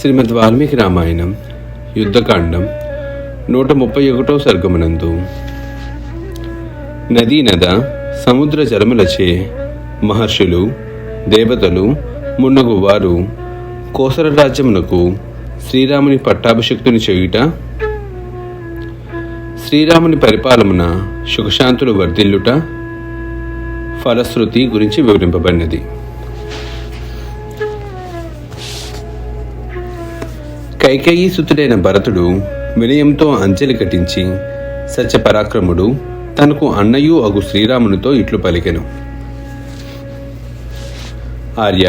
శ్రీమద్ వాల్మీకి రామాయణం యుద్ధకాండం 131వ సర్గమునందు నదీనద సముద్ర జలములచే మహర్షులు దేవతలు మున్నగు వారు కోసల రాజ్యమునకు శ్రీరాముని పట్టాభిషిక్తుని చేయుట, శ్రీరాముని పరిపాలమున సుఖశాంతులు వర్ధిల్లుట ఫలశ్రుతి గురించి వివరింపబడినది. కైకేయీ సుతుడైన భరతుడు వినయంతో అంజలి కటించి సత్యపరాక్రముడు తనకు అన్నయూ అగు శ్రీరామునితో ఇట్లు పలికెను. ఆర్య,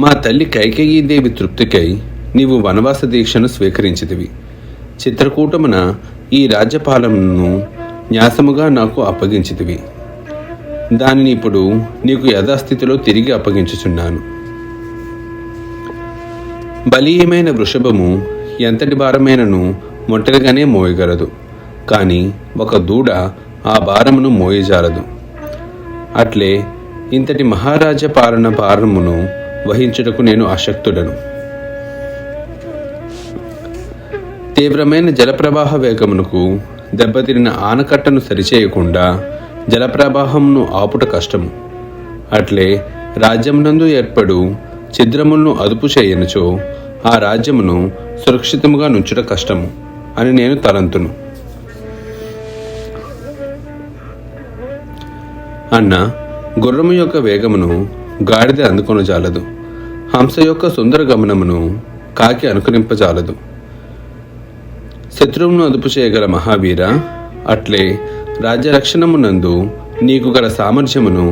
మా తల్లి కైకేయీదేవి తృప్తికై నీవు వనవాస దీక్షను స్వీకరించితివి. చిత్రకూటమున ఈ రాజ్యపాలనను న్యాసముగా నాకు అప్పగించితివి. దానిని ఇప్పుడు నీకు యథాస్థితిలో తిరిగి అప్పగించుచున్నాను. బలీయమైన వృషభము ఎంతటి భారమైనను ఒంటరిగానే మోయగలదు, కానీ ఒక దూడ ఆ భారమును మోయజాలదు. అట్లే ఇంతటి మహారాజ పాలన భారమును వహించుటకు నేను అశక్తుడను. తీవ్రమైన జలప్రవాహ వేగమునకు దెబ్బతిరిన ఆనకట్టను సరిచేయకుండా జలప్రవాహమును ఆపుట కష్టము. అట్లే రాజ్యమునందు ఏర్పడు ఛిద్రములను అదుపు చేయనుచో ఆ రాజ్యమును సురక్షితముగా నుంచుట కష్టము అని నేను తలంతును. అన్న, గుర్రము యొక్క వేగమును గాడిద అందుకొనజాలదు, హంస యొక్క సుందర గమనమును కాకి అనుకరింపజాలదు. శత్రువును అదుపు చేయగల మహావీర, అట్లే రాజ్యరక్షణమునందు నీకు గల సామర్థ్యమును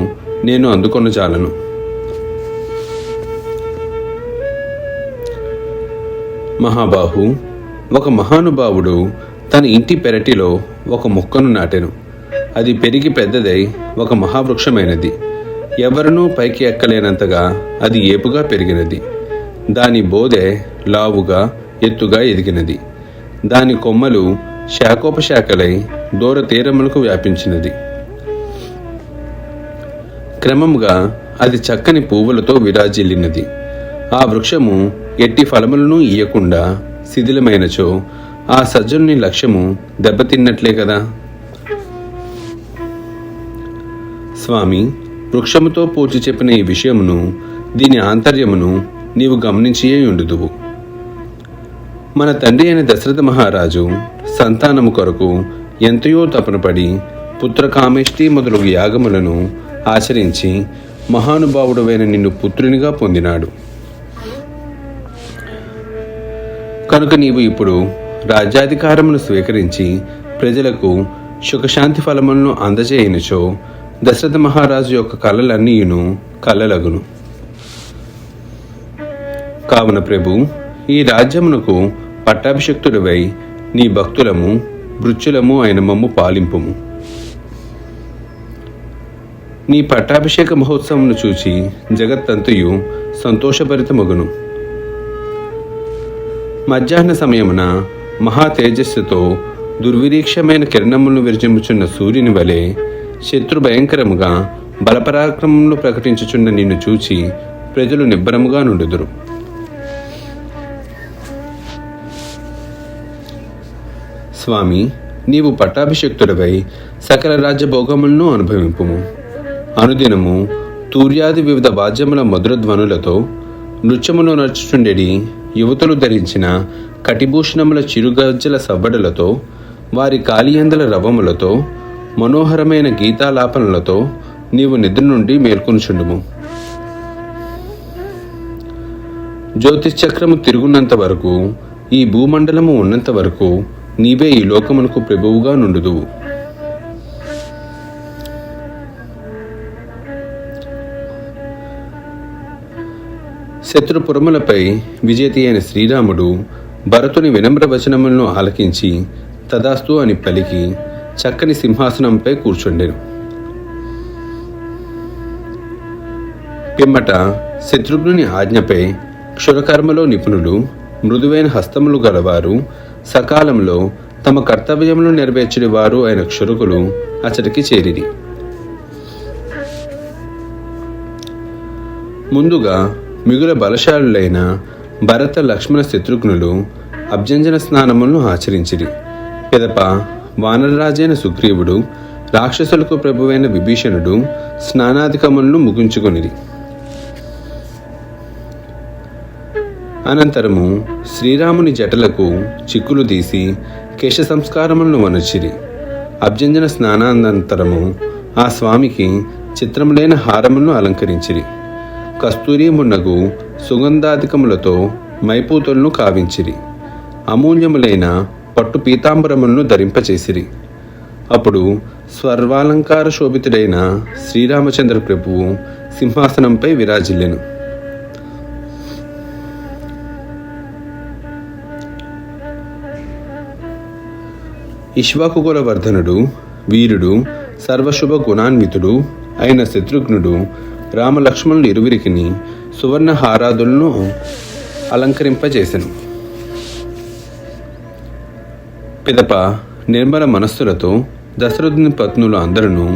నేను అందుకొనజాలను. మహాబాహు, ఒక మహానుభావుడు తన ఇంటి పెరటిలో ఒక మొక్కను నాటెను. అది పెరిగి పెద్దదై ఒక మహావృక్షమైనది. ఎవరినూ పైకి ఎక్కలేనంతగా అది ఏపుగా పెరిగినది. దాని బోదె లావుగా ఎత్తుగా ఎదిగినది. దాని కొమ్మలు శాఖోపశాఖలై దూర తీరములకు వ్యాపించినది. క్రమముగా అది చక్కని పువ్వులతో విరాజిల్లినది. ఆ వృక్షము ఎట్టి ఫలములను ఇయ్యకుండా శిథిలమైనచో ఆ సజ్జనుని లక్ష్యము దెబ్బతిన్నట్లే కదా. స్వామి, వృక్షముతో పోల్చి చెప్పిన ఈ విషయమును, దీని ఆంతర్యమును నీవు గమనించియే ఉండుదువు. మన తండ్రి అయిన దశరథ మహారాజు సంతానము కొరకు ఎంతయో తపనపడి పుత్రకామేష్టి మొదలగు యాగములను ఆచరించి మహానుభావుడైన నిన్ను పుత్రునిగా పొందినాడు. కనుక నీవు ఇప్పుడు రాజ్యాధికారమును స్వీకరించి ప్రజలకు సుఖశాంతి ఫలములను అందజేయనుచో దశరథ మహారాజు యొక్క కలలన్నీయును కలలగును. కావున ప్రభు, ఈ రాజ్యమునకు పట్టాభిషిక్తుడివై నీ భక్తులము భృత్యులము అయిన మమ్ము పాలింపుము. నీ పట్టాభిషేక మహోత్సవమును చూచి జగత్తంతయు సంతోషభరితమగును. మధ్యాహ్న సమయమున మహా తేజస్సుతో దుర్విరీక్షమైన కిరణములను విరజిమ్ముచున్న సూర్యుని వలె శత్రు భయంకరముగా బలపరాక్రమములు ప్రకటించుచున్న నిన్ను చూచి ప్రజలు నిబ్బరముగా నుండుదురు. స్వామి, నీవు పట్టాభిషిక్తుడవై సకల రాజ్యభోగములను అనుభవింపుము. అనుదినము తూర్యాది వివిధ వాద్యముల మధురధ్వనులతో నృత్యమును నడుచుచుండెడి యువతులు ధరించిన కటిభూషణముల చిరుగజ్జల సవ్వడులతో వారి కాలియందల రవములతో మనోహరమైన గీతాలాపనలతో నీవు నిద్ర నుండి మేల్కొనుచుండుము. జ్యోతిశ్చక్రము తిరుగున్నంత వరకు, ఈ భూమండలము ఉన్నంత వరకు నీవే ఈ లోకమునకు ప్రభువుగా నుండుదువు. శత్రుపురములపై విజేతి అయిన శ్రీరాముడు భరతుని వినమ్ర వచనములను ఆలకించి తదాస్తు అని పలికి చక్కని సింహాసనంపై కూర్చుండెను. పిమ్మట శత్రుఘ్నుని ఆజ్ఞపై క్షురకర్మలో నిపుణులు, మృదువైన హస్తములు గలవారు, సకాలంలో తమ కర్తవ్యములను నెరవేర్చడి వారు అయిన క్షురకులు అతడికి చేరిరి. ముందుగా మిగుల బలశాలులైన భరత లక్ష్మణ శత్రుఘ్నులు అభ్యంజన స్నానములను ఆచరించిరి. పిదప వానరరాజైన సుగ్రీవుడు, రాక్షసులకు ప్రభువైన విభీషణుడు స్నానాధికములను ముగించుకొనిరి. అనంతరము శ్రీరాముని జటలకు చిక్కులు తీసి కేశ సంస్కారములను వనర్చిరి. అభ్యంజన స్నానానంతరము ఆ స్వామికి చిత్రములైన హారములను అలంకరించిరి. కస్తూరి మున్నగు సుగంధాధికములతో మైపూతులను కావించిరి. అమూల్యములైన పట్టు పీతాంబరములను ధరింపచేసిరి. అప్పుడు స్వర్వాలంకార శోభితుడైన శ్రీరామచంద్ర ప్రభువు సింహాసనంపై విరాజిల్లెను. ఇక్ష్వాకుకుల వర్ధనుడు, వీరుడు, సర్వశుభ గుణాన్వితుడు అయిన శత్రుఘ్నుడు రామలక్ష్మణులు ఇరువురికిని సువర్ణ హారాదులను అలంకరింపజేసెను. పిదప నిర్మల మనస్సులతో దశరథుని పత్నులు అందరూ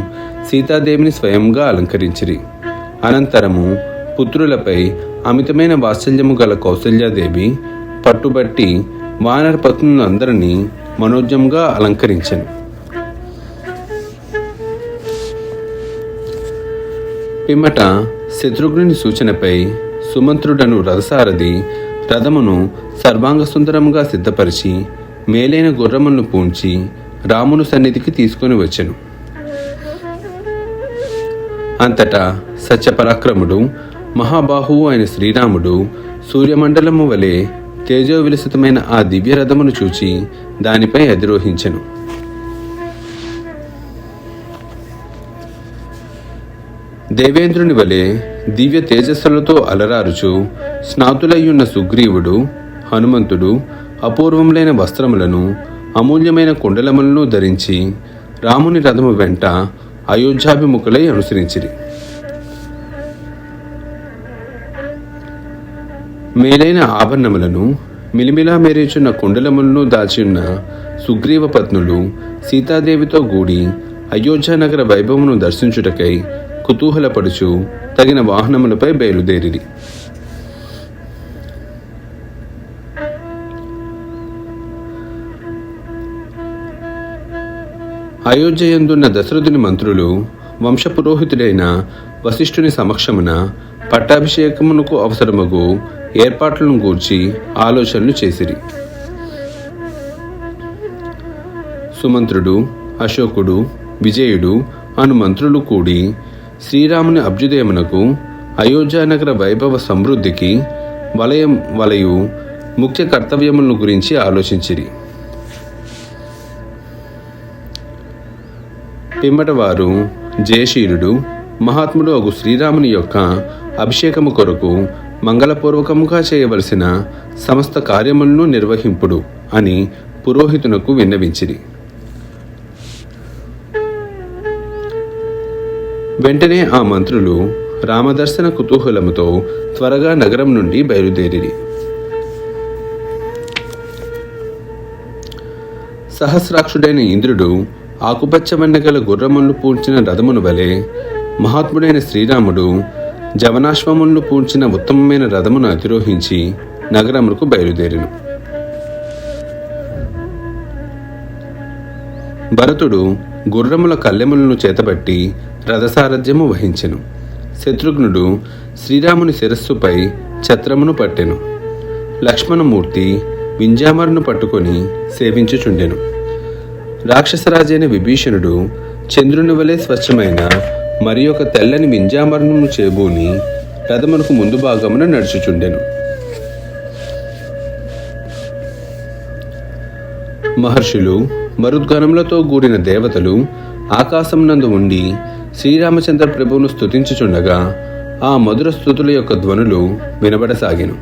సీతాదేవిని స్వయంగా అలంకరించిరి. అనంతరము పుత్రులపై అమితమైన వాత్సల్యము గల కౌసల్యాదేవి పట్టుబట్టి వానర పత్నులు అందరినీ మనోజ్ఞంగా అలంకరించెను. పిమ్మట శత్రుఘ్నుని సూచనపై సుమంత్రుడను రథసారథి రథమును సర్వాంగ సుందరముగా సిద్ధపరిచి మేలైన గుర్రములను పూంచి రాముని సన్నిధికి తీసుకొని వచ్చెను. అంతటా సత్యపరాక్రముడు మహాబాహువు అయిన శ్రీరాముడు సూర్యమండలము వలె తేజోవిలసితమైన ఆ దివ్య రథమును చూచి దానిపై అధిరోహించెను. దేవేంద్రుని వలె దివ్య తేజస్సులతో అలరారుచు స్నాతులయ్యున్న సుగ్రీవుడు, హనుమంతుడు అపూర్వములైన వస్త్రములను, అమూల్యమైన కుండలములను ధరించి రాముని రథము వెంట అయోధ్యాభిముఖులై అనుసరించిరి. మేలైన ఆభరణములను, మిలిమిలా మెరీచున్న కుండలములను దాచియున్న సుగ్రీవ పత్నులు సీతాదేవితో కూడి అయోధ్యానగర వైభవమును దర్శించుటకై కుతూహలపడుచు తగిన వాహనములపై బయలుదేరిరి. అయోధ్యయందున్న దశరథుని మంత్రులు వంశపురోహితుడైన వశిష్ఠుని సమక్షమున పట్టాభిషేకమునకు అవసరమగు ఏర్పాట్లను గూర్చి ఆలోచనలు చేసిరి. సుమంత్రుడు, అశోకుడు, విజయుడు అను మంత్రులు కూడి శ్రీరాముని అభ్యుదయమునకు, అయోధ్యానగర వైభవ సమృద్ధికి వలయు ముఖ్య కర్తవ్యములను గురించి ఆలోచించిరి. పిమ్మట వారు జయశీలుడు, మహాత్ముడు అగు శ్రీరాముని యొక్క అభిషేకము కొరకు మంగళపూర్వకముగా చేయవలసిన సమస్త కార్యములను నిర్వహింపుడు అని పురోహితునకు విన్నవించిరి. వెంటనే ఆ మంత్రులు రామదర్శన కుతూహలముతో త్వరగా నగరం నుండి బయలుదేరిరి. సహస్రాక్షుడైన ఇంద్రుడు ఆకుపచ్చ వన్నెగల గుర్రములను పూడ్చిన రథమును వలె మహాత్ముడైన శ్రీరాముడు జవనాశ్వములను పూడ్చిన ఉత్తమమైన రథమును అధిరోహించి నగరములకు బయలుదేరిను. భరతుడు గుర్రముల కళ్ళెములను చేతబట్టి రథసారథ్యము వహించెను. శత్రుఘ్నుడు శ్రీరాముని శిరస్సుపై ఛత్రమును పట్టెను. లక్ష్మణమూర్తి వింజామరును పట్టుకొని సేవించుచుండెను. రాక్షసరాజైన విభీషణుడు చంద్రుని వలె స్వచ్ఛమైన మరి ఒక తెల్లని వింజామరణము చేబూని రథమునకు ముందు భాగమున నడుచుచుండెను. మహర్షులు, మరుద్గణములతో కూడిన దేవతలు ఆకాశమునందు ఉండి శ్రీరామచంద్ర ప్రభువును స్తుతించుచుండగా ఆ మధుర స్తుతుల యొక్క ధ్వనులు వినబడసాగెను.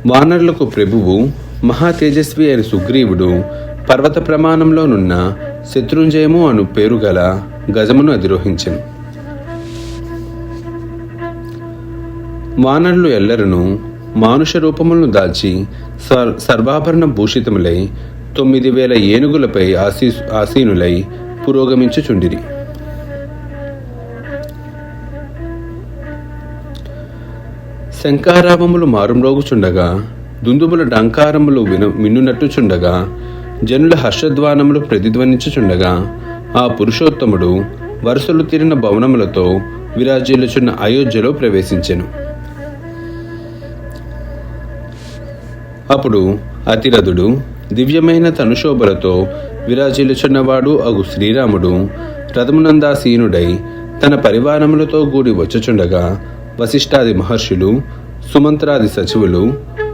వానరులకు ప్రభువు మహా తేజస్వి అయిన సుగ్రీవుడు పర్వత ప్రమాణంలోనున్న శత్రుంజయము అను పేరు గల గజమును అధిరోహించెను. వానరులు ఎల్లరను మానుష రూపములను దాల్చి సర్వాభరణ భూషితములై 9,000 ఏనుగులపై ఆసీనులై పురోగమించుచుండిరి. శంఖారావములు మారుమ్రోగుచుండగా, దుందుబుల డంకారములు మిన్నునట్టుచుండగా, జనుల హర్షధ్వానములు ప్రతిధ్వనించుచుండగా, ఆ పురుషోత్తముడు వరుసలు తీరిన భవనములతో విరాజిల్లుచున్న అయోధ్యలో ప్రవేశించెను. అప్పుడు అతిరథుడు దివ్యమైన తనుశోభలతో విరాజిల్లుచున్నవాడు అగు శ్రీరాముడు రథమునందాసీనుడై తన పరివారములతో కూడి వచ్చుచుండగా, వశిష్ఠాది మహర్షులు, సుమంత్రాది సచివులు,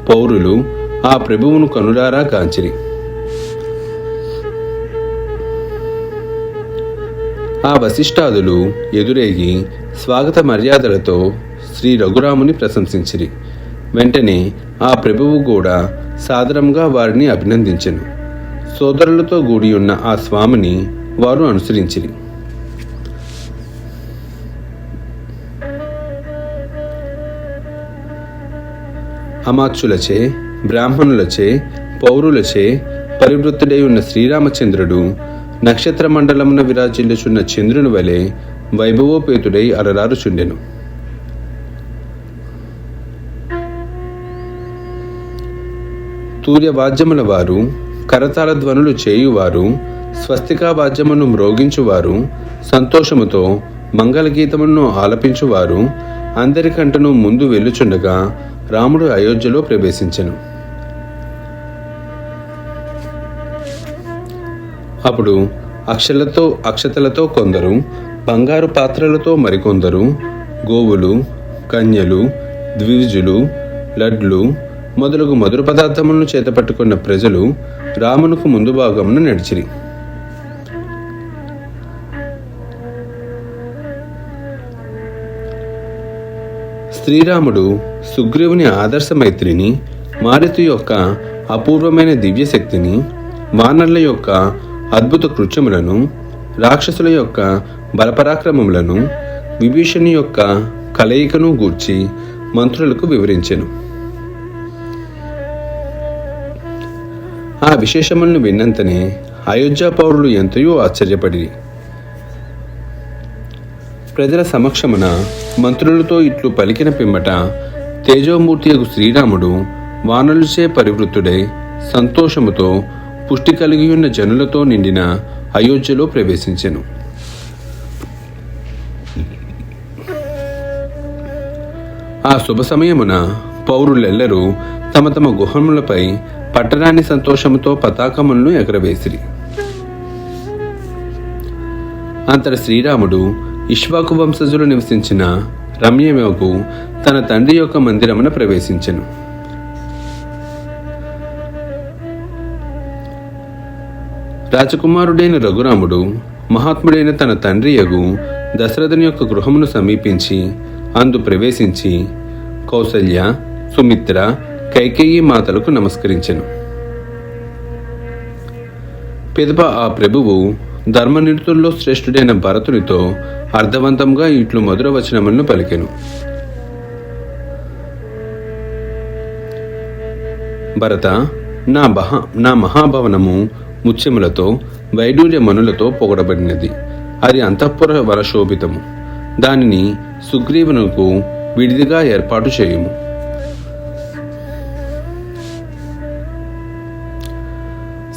పౌరులు ఆ ప్రభువును కనులారా కాంచిరి. ఆ వశిష్ఠాదులు ఎదురేగి స్వాగత మర్యాదలతో శ్రీ రఘురాముని ప్రశంసించిరి. వెంటనే ఆ ప్రభువు కూడా సాదరంగా వారిని అభినందించెను. సోదరులతో కూడి ఉన్న ఆ స్వామిని వారు అనుసరించిరి. అమాత్యులచే, బ్రాహ్మణులచే, పౌరులచే పరివృత్తుడై ఉన్న శ్రీరామచంద్రుడు నక్షత్ర మండలమున విరాజిల్లుచున్న చంద్రుని వలె వైభవోపేతుడై అలరారుచుండెను. తూర్యవాద్యముల వారు, కరతాళ ధ్వనులు చేయువారు, స్వస్తికా వాద్యమును మ్రోగించువారు, సంతోషముతో మంగళగీతమును ఆలపించువారు అందరికంటను ముందు వెళ్ళుచుండగా రాముడు అయోధ్యలో ప్రవేశించెను. అప్పుడు అక్షతలతో కొందరు, బంగారు పాత్రలతో మరికొందరు, గోవులు, కన్యలు, ద్విజులు, లడ్లు మొదలగు మధుర పదార్థములను చేతపట్టుకున్న ప్రజలు రామునకు ముందు భాగమును నడిచిరి. శ్రీరాముడు సుగ్రీవుని ఆదర్శ మైత్రిని, మారుతి యొక్క అపూర్వమైన దివ్యశక్తిని, వానరుల యొక్క అద్భుత కృత్యములను, రాక్షసుల యొక్క బలపరాక్రమములను, విభీషణి యొక్క కలయికను గూర్చి మంత్రులకు వివరించెను. ఆ విశేషములను విన్నంతనే అయోధ్య పౌరులు ఎంతయో ఆశ్చర్యపడిరి. ప్రజల సమక్షమున మంత్రులతో ఇట్లు పలికిన పిమ్మట తేజోమూర్తియగు శ్రీరాముడు వానరులచే పరివృత్తుడై సంతోషముతో పుష్టి కలిగి ఉన్న జనులతో నిండిన అయోధ్యలో ప్రవేశించెను. ఆ శుభ సమయమున పౌరులెల్లరూ తమ తమ గుహములపై పట్టరాని సంతోషముతో పతాకములను ఎగరవేసిరి. అంతట శ్రీరాముడు ఇక్ష్వాకు వంశజులు నివసించిన రమ్యమగు తన తండ్రి యొక్క మందిరమున ప్రవేశించెను. రాజకుమారుడైన రఘురాముడు మహాత్ముడైన తన తండ్రి యగు దశరథుని యొక్క గృహమును సమీపించి అందు ప్రవేశించి కౌసల్య, సుమిత్ర, కైకేయి మాతలకు నమస్కరించెను. పిదప ఆ ప్రభువు ధర్మనిరతుల్లో శ్రేష్ఠుడైన భరతునితో అర్థవంతంగా ఇట్లు మధుర వచనములను పలికెను. భరత, నా మహాభవనము ముత్యములతో వైడూర్య మనులతో పొగడబడినది. అది అంతఃపుర వరశోభితము. దానిని సుగ్రీవునకు విడిదిగా ఏర్పాటు చేయుము.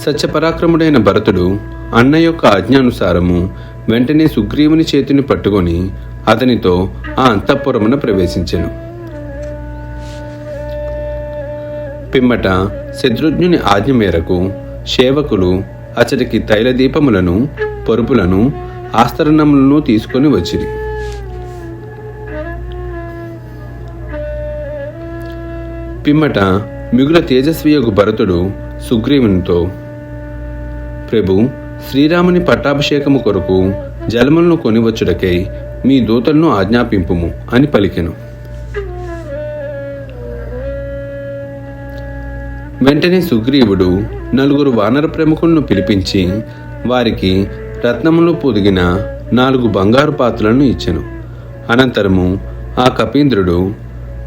సత్యపరాక్రముడైన భరతుడు అన్న యొక్క ఆజ్ఞానుసారము వెంటనే సుగ్రీవుని చేతిని పట్టుకొని అతనితో ఆ అంతఃపురమున ప్రవేశించెను. పిమ్మట శత్రుఘ్నుని ఆజ్ఞ మేరకు సేవకులు అతడికి తైలదీపములను, పరుపులను, ఆస్తరణములను తీసుకొని వచ్చిరి. పిమ్మట మిగుల తేజస్వియగు భరతుడు సుగ్రీవునితో, ప్రభు, శ్రీరాముని పట్టాభిషేకము కొరకు జలములను కొనివచ్చుటకై మీ దూతలను ఆజ్ఞాపింపుము అని పలికెను. వెంటనే సుగ్రీవుడు 4 వానర ప్రముఖులను పిలిపించి వారికి రత్నములు పొదిగిన 4 బంగారు పాత్రలను ఇచ్చెను. అనంతరము ఆ కపీంద్రుడు,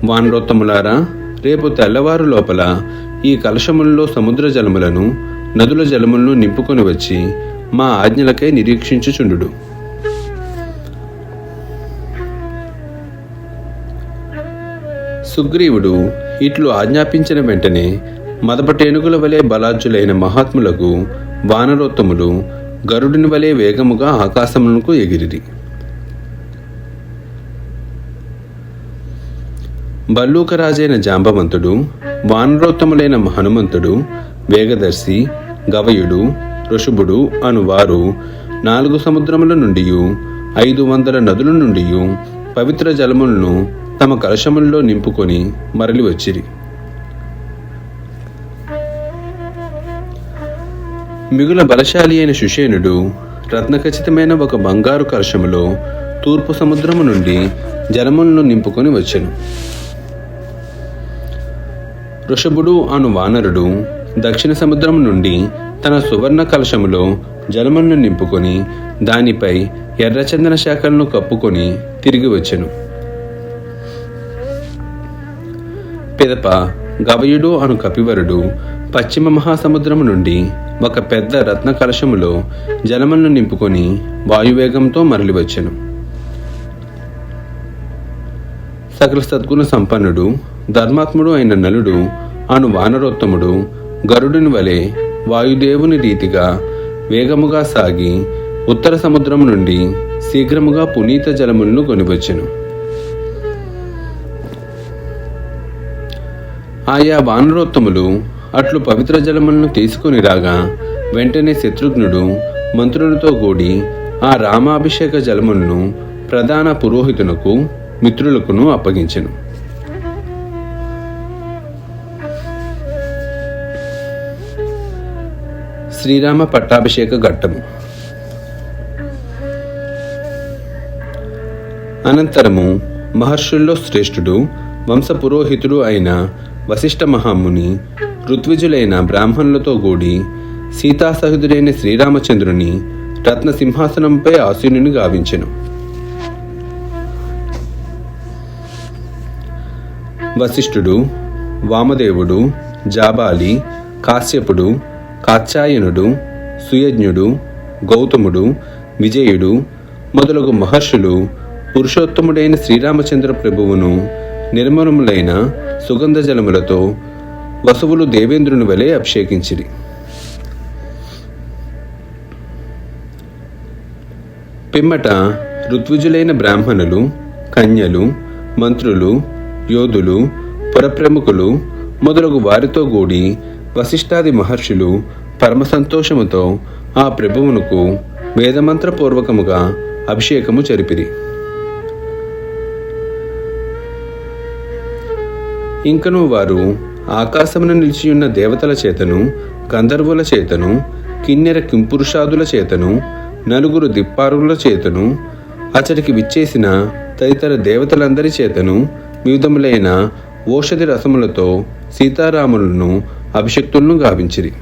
వానరోత్తములారా, రేపు తెల్లవారు లోపల ఈ కలశములలో సముద్ర జలములను, నదుల జలములను నింపుకొని వచ్చి మా ఆజ్ఞలకై నిరీక్షించుచుండు. సుగ్రీవుడు ఇట్లు ఆజ్ఞాపించిన వెంటనే మదపటేనుగుల వలె బలాజ్జులైన మహాత్ములకు వానరోత్తములు గరుడిని వలె వేగముగా ఆకాశమునకు ఎగిరిరి. భల్లూకరాజైన జాంబవంతుడు, వానరోత్తములైన హనుమంతుడు, వేగదర్శి, గవయుడు, ఋషభుడు అనువారు 4 సముద్రముల నుండి 500 నదుల నుండి పవిత్ర జలములను తమ కలశముల్లో నింపుకొని మరలి వచ్చిరి. మిగుల బలశాలి అయిన సుషేనుడు రత్నఖచితమైన ఒక బంగారు కలశములో తూర్పు సముద్రము నుండి జలములను నింపుకొని వచ్చెను. ఋషభుడు అను వానరుడు దక్షిణ సముద్రం నుండి తన సువర్ణ కలశములో జలములను నింపుకొని దానిపై ఎర్రచందన శాఖలను కప్పుకొని తిరిగి వచ్చెను. పిదప గవయుడు అను కపివరుడు పశ్చిమ మహాసముద్రము నుండి ఒక పెద్ద రత్న కలశములో జలములను నింపుకొని వాయువేగంతో మరలి వచ్చెను. సకల సద్గుణ సంపన్నుడు, ధర్మాత్ముడు అయిన నలుడు అను వానరోత్తముడు గరుడుని వలె వాయుదేవుని రీతిగా వేగముగా సాగి ఉత్తర సముద్రము నుండి శీఘ్రముగా పునీత జలములను కొనివచ్చెను. ఆయా వానరోత్తములు అట్లు పవిత్ర జలములను తీసుకుని రాగా వెంటనే శత్రుఘ్నుడు మంత్రులతో కూడి ఆ రామాభిషేక జలములను ప్రధాన పురోహితునకు మిత్రులకును అప్పగించెను. శ్రీరామ పట్టాభిషేక ఘట్టము. అనంతరము మహర్షుల్లో శ్రేష్ఠుడు, వంశపురోహితుడు అయిన వశిష్ఠ మహాముని ఋత్విజులైన బ్రాహ్మణులతో కూడి సీతాసహితుడైన శ్రీరామచంద్రుని రత్న సింహాసనంపై ఆసీనుని గావించెను. వశిష్ఠుడు, వామదేవుడు, జాబాలి, కాశ్యపుడు, కాత్యాయనుడు, సుయజ్ఞుడు, గౌతముడు, విజయుడు మొదలగు మహర్షులు పురుషోత్తముడైన శ్రీరామచంద్ర ప్రభువును నిర్మలములైన సుగంధ జలములతో వసువులు దేవేంద్రుని వలె అభిషేకించిరి. పిమ్మట ఋత్విజులైన బ్రాహ్మణులు, కన్యలు, మంత్రులు, యోధులు, పురప్రముఖులు మొదలగు వారితో కూడి వశిష్ఠాది మహర్షులు పరమ సంతోషముతో ఆ ప్రభువునకు వేదమంత్రపూర్వకముగా అభిషేకము జరిపిరి. ఇంకను వారు ఆకాశమున నిలిచియున్న దేవతల చేతను, గంధర్వుల చేతను, కిన్నెర కింపురుషాదుల చేతను, నలుగురు దిప్పారుల చేతను, అతడికి విచ్చేసిన తదితర దేవతలందరి చేతను వివిధములైన ఓషధి రసములతో సీతారాములను అభిషక్తులను గావించిరి.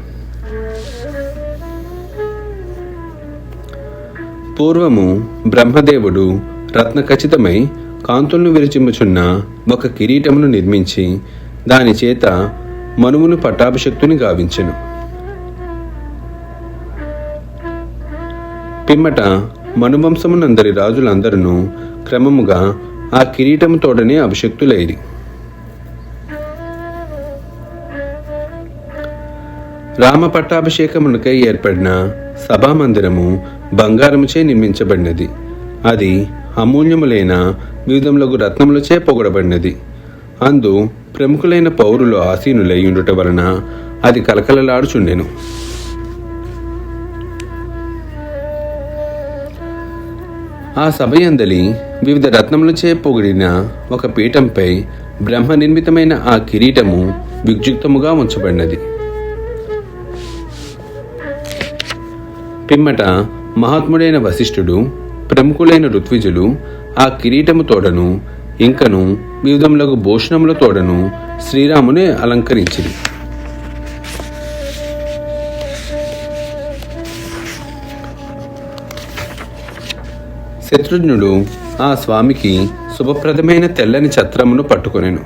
పూర్వము బ్రహ్మదేవుడు రత్నఖచితమై కాంతులను విరచిమ్ముచున్న ఒక కిరీటమును నిర్మించి దాని చేత మనువును పట్టాభిషక్తుని గావించెను. పిమ్మట మనువంశమునందరి రాజులందరూ క్రమముగా ఆ కిరీటము తోడనే అభిషక్తులైరి. రామ పట్టాభిషేకమునకై ఏర్పడిన సభామందిరము బంగారముచే నిర్మించబడినది. అది అమూల్యములైన వివిధములగు రత్నములచే పొగడబడినది. అందు ప్రముఖులైన పౌరులు ఆసీనులై ఉండుట వలన అది కలకలలాడుచుండెను. ఆ సభయందలి వివిధ రత్నములచే పొగిడిన ఒక పీఠంపై బ్రహ్మ నిర్మితమైన ఆ కిరీటము విద్యుక్తముగా ఉంచబడినది. పిమ్మట మహాత్ముడైన వశిష్ఠుడు, ప్రముఖులైన ఋత్విజులు ఆ కిరీటము తోడను ఇంకను వివిధములగు భూషణముల తోడను శ్రీరాముని అలంకరించిరి. శత్రుఘ్నుడు ఆ స్వామికి శుభప్రదమైన తెల్లని ఛత్రమును పట్టుకొనెను.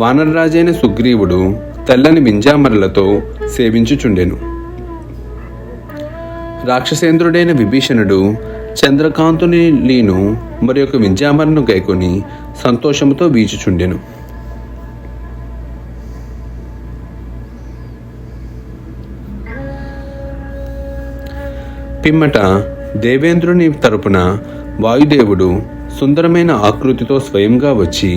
వానరరాజైన సుగ్రీవుడు తెల్లని వింజామరలతో సేవించుచుండెను. రాక్షసేంద్రుడైన విభీషణుడు చంద్రకాంతుని లీను మరి ఒక వింజామరను గైకొని సంతోషముతో వీచుచుండెను. పిమ్మట దేవేంద్రుని తరపున వాయుదేవుడు సుందరమైన ఆకృతితో స్వయంగా వచ్చి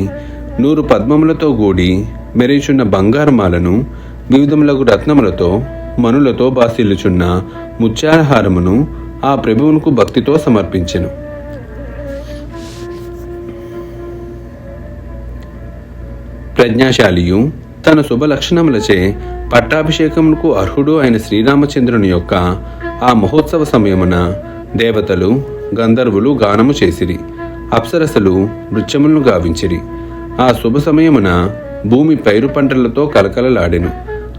100 పద్మములతో కూడి మెరిచున్న బంగారమాలను వివిధములగు రత్నములతో మనులతో బాసిల్లుచున్న ముత్యాలహారమును ఆ ప్రభువునకు భక్తితో సమర్పించెను. ప్రజ్ఞాశాలియు తన శుభ లక్షణములచే పట్టాభిషేకమునకు అర్హుడు అయిన శ్రీరామచంద్రుని యొక్క ఆ మహోత్సవ సమయమున దేవతలు గంధర్వులు గానము చేసిరి, అప్సరసలు నృత్యములను గావించిరి. ఆ శుభ సమయమున భూమి పైరు పంటలతో కలకలలాడెను.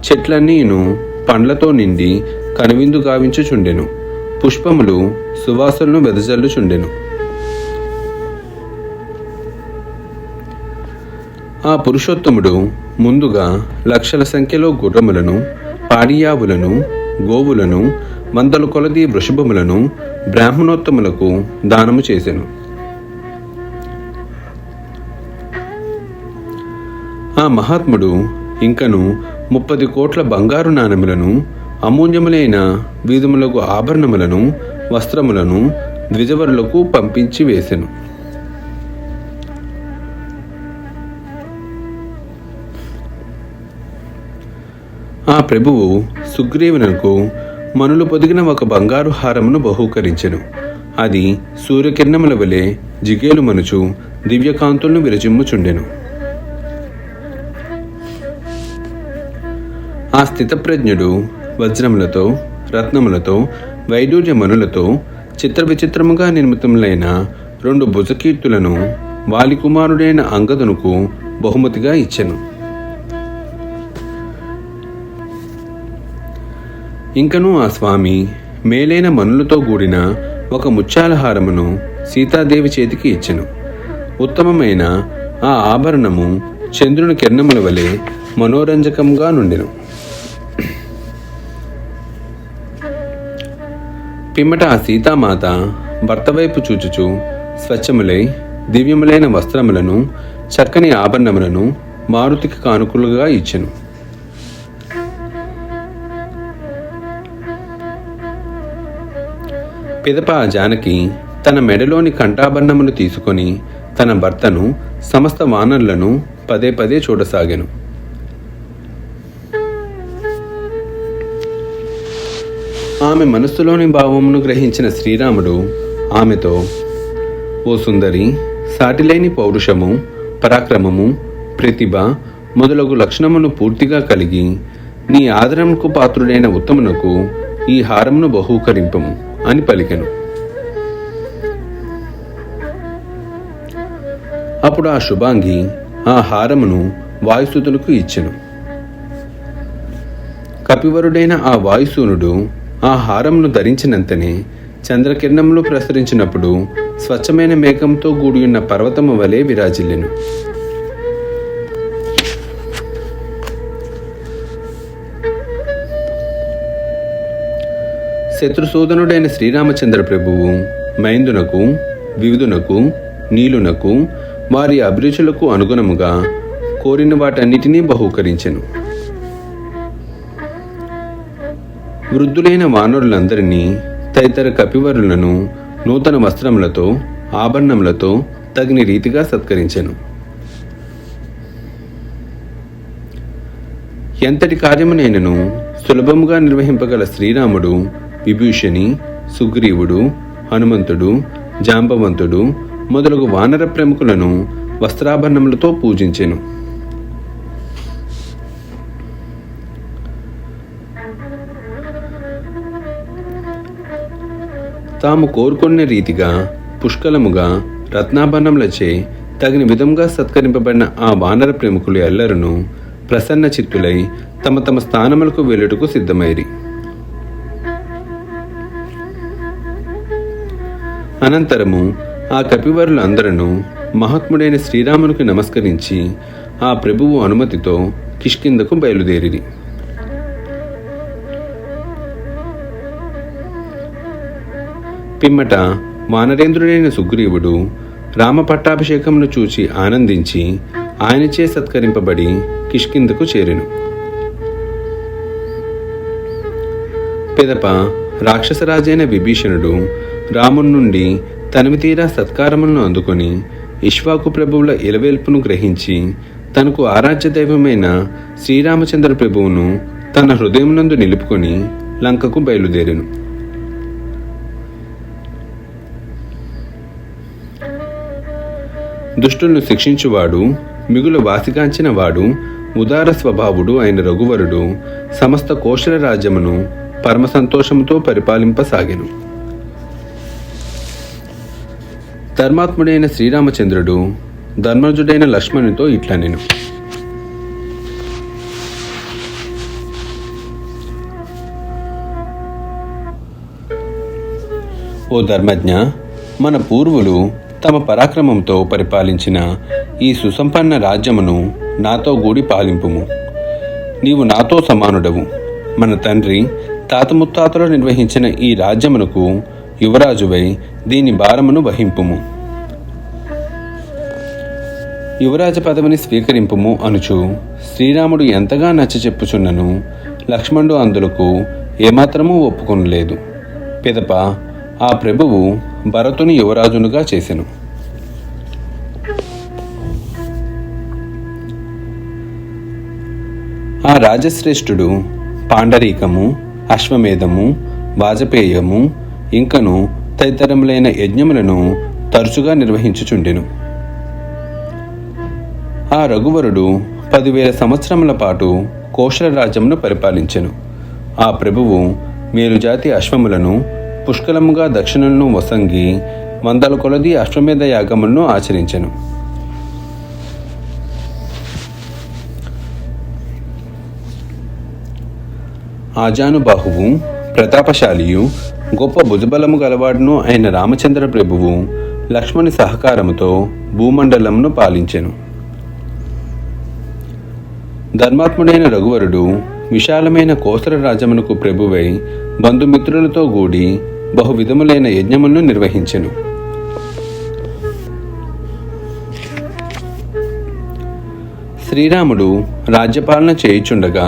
చెట్లన్నీను పండ్లతో నిండి కనువిందు గావించుచుండెను. పుష్పములు సువాసనను వెదజల్లుచుండెను. ఆ పురుషోత్తముడు ముందుగా లక్షల సంఖ్యలో గుర్రములను, పాడియావులను, గోవులను, వందల కొలది వృషభములను బ్రాహ్మణోత్తములకు దానము చేసెను. ఆ మహాత్ముడు ఇంకను 30 కోట్ల బంగారు నాణెములను, అమూల్యములైన విధములగు ఆభరణములను, వస్త్రములను ద్విజవరులకు పంపించి వేసెను. ఆ ప్రభువు సుగ్రీవునకు మనులు పొదిగిన ఒక బంగారు హారమును బహూకరించెను. అది సూర్యకిరణముల వలె జిగేలు మనుచు దివ్యకాంతులను విరజిమ్ముచుండెను. ఆ స్థితప్రజ్ఞుడు వజ్రములతో, రత్నములతో, వైడూర్య మనులతో చిత్ర విచిత్రముగా నిర్మితములైన 2 భుజకీర్తులను వాలికుమారుడైన అంగదునకు బహుమతిగా ఇచ్చెను. ఇంకను ఆ స్వామి మేలైన మనులతో కూడిన ఒక ముత్యాలహారమును సీతాదేవి చేతికి ఇచ్చెను. ఉత్తమమైన ఆ ఆభరణము చంద్రుని కిరణముల వలె మనోరంజకంగా నుండెను. పిమ్మట ఆ సీతామాత భర్త వైపు చూచుచు స్వచ్ఛములై దివ్యములైన వస్త్రములను, చక్కని ఆభరణములను మారుతికి కానుకలుగా ఇచ్చెను. పిదప ఆ జానకి తన మెడలోని కంఠాభరణమును తీసుకొని తన భర్తను, సమస్త వానరులను పదే పదే చూడసాగెను. ఆమె మనస్సులోని భావమును గ్రహించిన శ్రీరాముడు ఆమెతో, ఓ సుందరి, సాటిలేని పౌరుషము, పరాక్రమము, ప్రతిభ మొదలగు లక్షణమును పూర్తిగా కలిగి నీ ఆదరణకు పాత్రుడైన ఉత్తమునకు ఈ హారమును బహూకరింపము అని పలికెను. అప్పుడు ఆ శుభాంగి ఆ హారమును వాయుసుతులకు ఇచ్చెను. కపివరుడైన ఆ వాయుసూనుడు ఆ హారమును ధరించినంతనే చంద్రకిరణములు ప్రసరించినప్పుడు స్వచ్ఛమైన మేఘంతో కూడియున్న పర్వతము వలె విరాజిల్లెను. శత్రుసూదనుడైన శ్రీరామచంద్ర ప్రభువు మైందునకు, వివిధునకు, నీలునకు వారి అభిరుచులకు అనుగుణముగా కోరిన వాటన్నిటినీ బహూకరించెను. వృద్ధులైన వానరులందరినీ, తదితర కపివరులను నూతన వస్త్రములతో, ఆభరణములతో తగిన రీతిగా సత్కరించెను. ఎంతటి కార్యమునైనను సులభముగా నిర్వహింపగల శ్రీరాముడు విభూషణి, సుగ్రీవుడు, హనుమంతుడు, జాంబవంతుడు మొదలగు వానర ప్రముఖులను వస్త్రాభరణములతో పూజించెను. తాము కోరుకున్న రీతిగా పుష్కలముగా రత్నాభరణములచే తగిన విధంగా సత్కరింపబడిన ఆ వానర ప్రముఖులు ఎల్లరును ప్రసన్న చిత్తులై తమ తమ స్థానములకు వెళ్ళుటకు సిద్ధమైరి. అనంతరము ఆ కపివరులందరూ మహాత్ముడైన శ్రీరామునికి నమస్కరించి ఆ ప్రభువు అనుమతితో కిష్కిందకు బయలుదేరిరి. పిమ్మట వానరేంద్రుడైన సుగ్రీవుడు రామ పట్టాభిషేకమును చూచి ఆనందించి ఆయనచే సత్కరింపబడి కిష్కిందకు చేరెను. పిదప రాక్షసరాజైన విభీషణుడు రాముని నుండి తనివి తీరా సత్కారములను అందుకొని ఇక్ష్వాకు ప్రభువుల ఇలవేల్పును గ్రహించి తనకు ఆరాధ్య దైవమైన శ్రీరామచంద్ర ప్రభువును తన హృదయమునందు నిలుపుకొని లంకకు బయలుదేరెను. దుష్టులను శిక్షించువాడు, మిగులు వాసిగాంచిన వాడు, ఉదార స్వభావుడు అయిన రఘువరుడు సమస్త కోశల రాజ్యమును పరమ సంతోషముతో పరిపాలింపసాగెను. ధర్మాత్ముడైన శ్రీరామచంద్రుడు ధర్మజుడైన లక్ష్మణునితో ఇట్లనెను: ఓ ధర్మజ్ఞ, మన పూర్వులు తమ పరాక్రమంతో పరిపాలించిన ఈ సుసంపన్న రాజ్యమును నాతో గూడి పాలింపుము. నీవు నాతో సమానుడవు. మన తండ్రి తాత ముత్తాతలు నిర్వహించిన ఈ రాజ్యమునకు యువరాజువై దీని భారమును వహింపుము. యువరాజ పదవిని స్వీకరింపుము అనుచు శ్రీరాముడు ఎంతగా నచ్చచెప్పుచున్నను లక్ష్మణుడు అందులకు ఏమాత్రమూ ఒప్పుకొనలేదు. పిదప ఆ ప్రభువు భరతుని యువరాజునుగా చేసెను. ఆ రాజశ్రేష్ఠుడు పాండరీకము, అశ్వమేధము, వాజపేయము ఇంకను తదితరములైన యజ్ఞములను తరచుగా నిర్వహించుచుండెను. ఆ రఘువరుడు 10,000 సంవత్సరముల పాటు కోశల రాజ్యమును పరిపాలించెను. ఆ ప్రభువు మేలుజాతి అశ్వములను పుష్కలముగా దక్షిణలను వసంగి 100 కొలది అశ్వమేధ యాగములను ఆచరించెను. ఆజానుబాహువు, ప్రతాపశాలియు, గొప్ప భుజబలము గలవాడును అయిన రామచంద్ర ప్రభువు లక్ష్మణి సహకారముతో భూమండలమును పాలించెను. ధర్మాత్ముడైన రఘువరుడు విశాలమైన కోసల రాజ్యమునకు ప్రభువై బంధుమిత్రులతో కూడి బహువిధములైన యజ్ఞములను నిర్వహించెను. శ్రీరాముడు రాజ్యపాలన చేయుచుండగా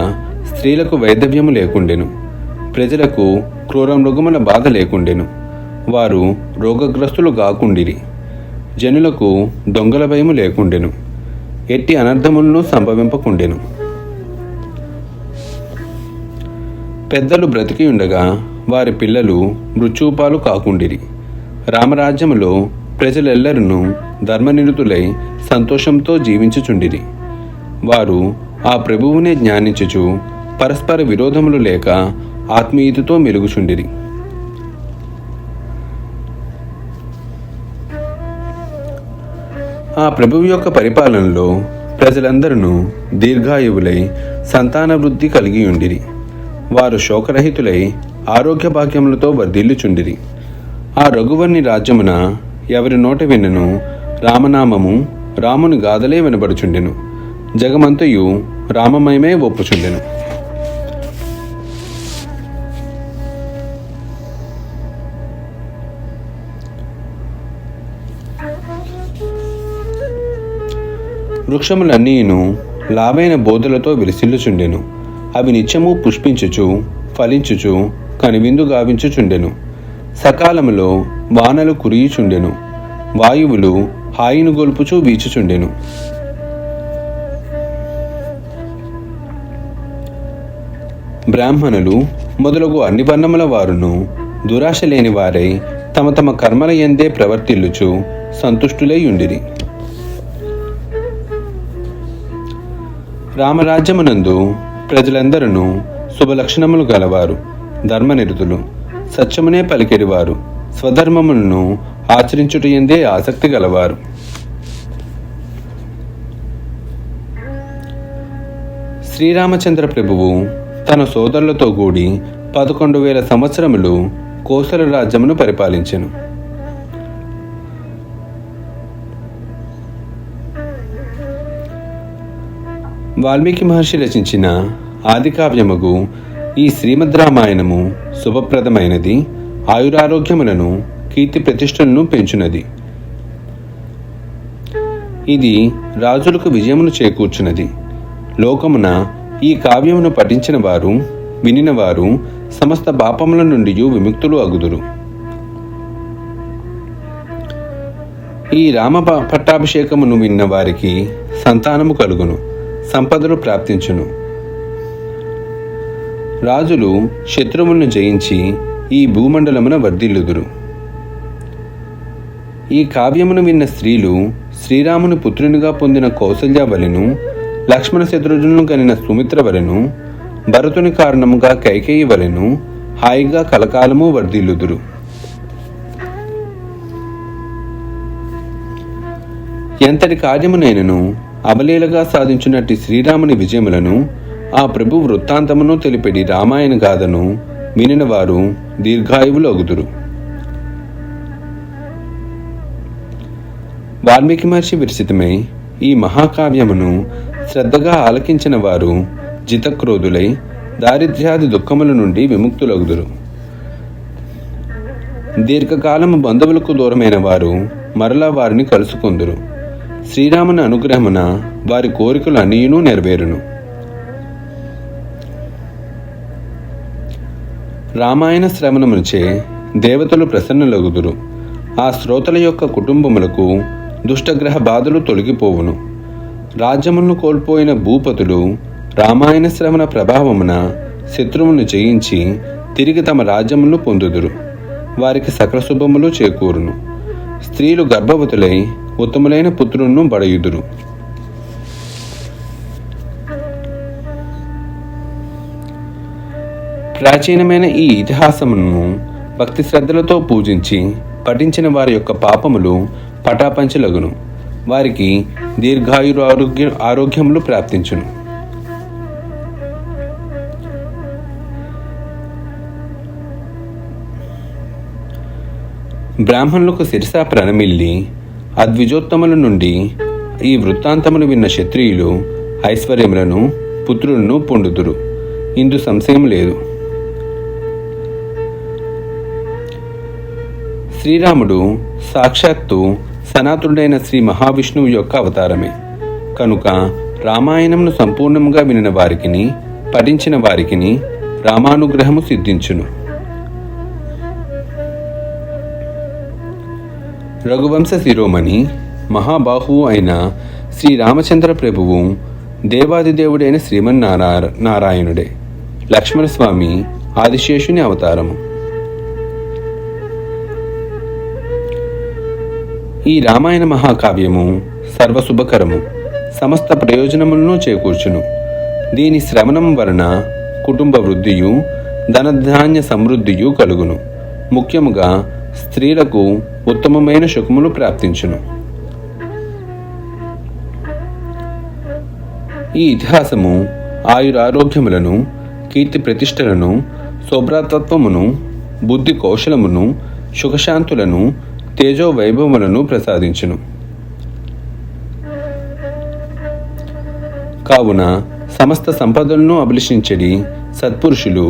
స్త్రీలకు వైధవ్యము లేకుండెను. ప్రజలకు క్రూర మృగముల బాధ లేకుండెను. వారు రోగగ్రస్తులు కాకుండిరి. జనులకు దొంగల భయము లేకుండెను. ఎట్టి అనర్థములను సంభవింపకుండెను. పెద్దలు బ్రతికి ఉండగా వారి పిల్లలు మృత్యుపాలు కాకుండిరి. రామరాజ్యములో ప్రజలెల్లరూ ధర్మనిరతులై సంతోషంతో జీవించుచుండిరి. వారు ఆ ప్రభువునే జ్ఞానించుచు పరస్పర విరోధములు లేక ఆత్మీయతతో మెలుగుచుండిరి. ఆ ప్రభువు యొక్క పరిపాలనలో ప్రజలందరూ దీర్ఘాయువులై సంతాన వృద్ధి కలిగి ఉండిరి. వారు శోకరహితులై ఆరోగ్య భాగ్యములతో వర్ధిల్లుచుండిరి. ఆ రఘువర్ని రాజ్యమున ఎవరి నోట విన్నను రామనామము, రాముని గాథలే వినబడుచుండెను. జగమంతయు రామమయమే ఒప్పుచుండెను. వృక్షములన్నీను లాభైన బోధలతో విలసిల్లుచుండెను. అవి నిత్యము పుష్పించుచు ఫలించుచు కనువిందు గావించుచుండెను. సకాలములో వానలు కురియుచుండెను. వాయువులు హాయిను గొల్పుచూ వీచుచుండెను. బ్రాహ్మణులు మొదలగు అన్ని వర్ణముల వారును దురాశ లేని వారై తమ తమ కర్మల యందే ప్రవర్తిల్లుచు సంతుష్టులై ఉండిరి. రామరాజ్యమునందు ప్రజలందరూ శుభలక్షణములు గలవారు, ధర్మనిరతులు, సత్యమునే పలికెడివారు, స్వధర్మములను ఆచరించుట యందే ఆసక్తి గలవారు. శ్రీరామచంద్ర ప్రభువు తన సోదరులతో కూడి 11,000 సంవత్సరములు కోసల రాజ్యమును పరిపాలించెను. వాల్మీకి మహర్షి రచించిన ఆదికావ్యముగు ఈ శ్రీమద్ రామాయణము శుభప్రదమైనది, ఆయురారోగ్యములను, కీర్తి ప్రతిష్టలను పెంచునది. ఇది రాజులకు విజయమును చేకూర్చున్నది. లోకమున ఈ కావ్యమును పఠించిన వారు, వినిన వారు సమస్త పాపముల నుండి విముక్తులు అగుదురు. ఈ రామ పట్టాభిషేకమును విన్న వారికి సంతానము కలుగును, సంపదలు ప్రాప్తించును. రాజులు శత్రువులను జయించి ఈ భూమండలమున వర్ధిల్లుదురు. ఈ కావ్యమును విన్న స్త్రీలు శ్రీరాముని పుత్రునిగా పొందిన కౌసల్య వలెను, లక్ష్మణ శత్రుఘ్నులను కనిన సుమిత్ర వలెను, భరతుని కారణముగా కైకేయి వలెను హాయిగా కలకాలము వర్ధిల్లుదురు. ఎంతటి కార్యమునైనను అవలీలగా సాధించున్నట్టి శ్రీరాముని విజయములను, ఆ ప్రభు వృత్తాంతమును తెలిపెడి రామాయణ గాథను వినిన వారు దీర్ఘాయువులు అగుదురు. వాల్మీకి మహర్షి విరచితమై ఈ మహాకావ్యమును శ్రద్ధగా ఆలకించిన వారు జితక్రోధులై దారిద్ర్యాది దుఃఖముల నుండి విముక్తులగుదురు. దీర్ఘకాలము బంధువులకు దూరమైన వారు మరలా వారిని కలుసుకొందురు. శ్రీరాముని అనుగ్రహమున వారి కోరికలు అన్నియును నెరవేరును. రామాయణ శ్రవణముచే దేవతలు ప్రసన్నులగుదురు. ఆ శ్రోతల యొక్క కుటుంబములకు దుష్టగ్రహ బాధలు తొలగిపోవును. రాజ్యములను కోల్పోయిన భూపతులు రామాయణ శ్రవణ ప్రభావమున శత్రువులను జయించి తిరిగి తమ రాజ్యములను పొందుదురు. వారికి సకల శుభములు చేకూరును. స్త్రీలు గర్భవతులై ఉత్తములైన పుత్రులను బడయుదురు. ప్రాచీనమైన ఈ ఇతిహాసమును భక్తి శ్రద్ధలతో పూజించి పఠించిన వారి యొక్క పాపములు పటాపంచలగును. వారికి దీర్ఘాయురు ఆరోగ్యములు ప్రాప్తించును. బ్రాహ్మణులకు శిరసా ప్రణమిల్లి అద్విజోత్తముల నుండి ఈ వృత్తాంతమును విన్న క్షత్రియులు ఐశ్వర్యములను పుత్రులను పొందుదురు. ఇందు సంశయం లేదు. శ్రీరాముడు సాక్షాత్తు సనాతుడైన శ్రీ మహావిష్ణువు యొక్క అవతారమే కనుక రామాయణంను సంపూర్ణంగా వినిన వారికిని పఠించిన వారికిని రామానుగ్రహము సిద్ధించును. రఘువంశ శిరోమణి మహాబాహువు అయిన శ్రీరామచంద్ర ప్రభువు దేవాదిదేవుడైన శ్రీమన్నారాయణుడే. లక్ష్మణస్వామి ఆదిశేషుని అవతారము. ఈ రామాయణ మహాకావ్యము సర్వశుభకరము, సమస్త ప్రయోజనములను చేకూర్చును. దీని శ్రవణం వలన కుటుంబ వృద్ధియు ధనధాన్య సమృద్ధియు కలుగును. ముఖ్యముగా స్త్రీలకు ఉత్తమమైన సుఖములు ప్రాప్తించును. ఈ ఇతిహాసము ఆయురారోగ్యములను, కీర్తి ప్రతిష్టలను, శోభ్రతత్వమును, బుద్ధి కౌశలమును, సుఖశాంతులను, తేజో వైభవములను ప్రసాదించును. కావున సమస్త సంపదలను అభిలషించడి సత్పురుషులు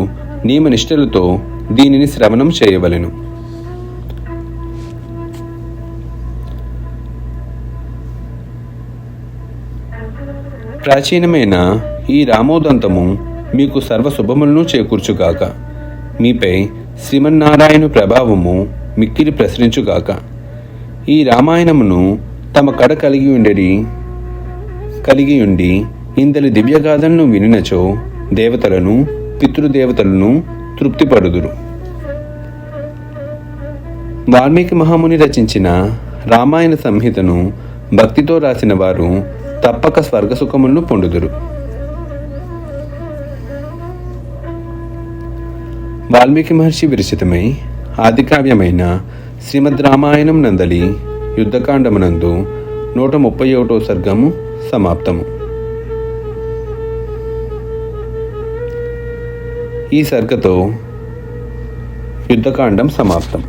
నియమనిష్టలతో దీనిని శ్రవణం చేయవలెను. ప్రాచీనమైన ఈ రామోదంతము మీకు సర్వశుభములను చేకూర్చుగాక. మీపై శ్రీమన్నారాయణ ప్రభావము మిక్కిలి ప్రసరించుగాక. ఈ రామాయణమును తమ కడ కలిగి ఉండి ఇందలి దివ్యగాథలను వినినచో దేవతలను పితృదేవతలను తృప్తిపడుదురు. వాల్మీకి మహాముని రచించిన రామాయణ సంహితను భక్తితో రాసిన వారు తప్పక స్వర్గసుఖములను పొందుదురు. వాల్మీకి మహర్షి విరచితమై ఆదికావ్యమైన శ్రీమద్ రామాయణం నందలి యుద్ధకాండమునందు 131వ సర్గము సమాప్తము. ఈ సర్గతో యుద్ధకాండం సమాప్తం.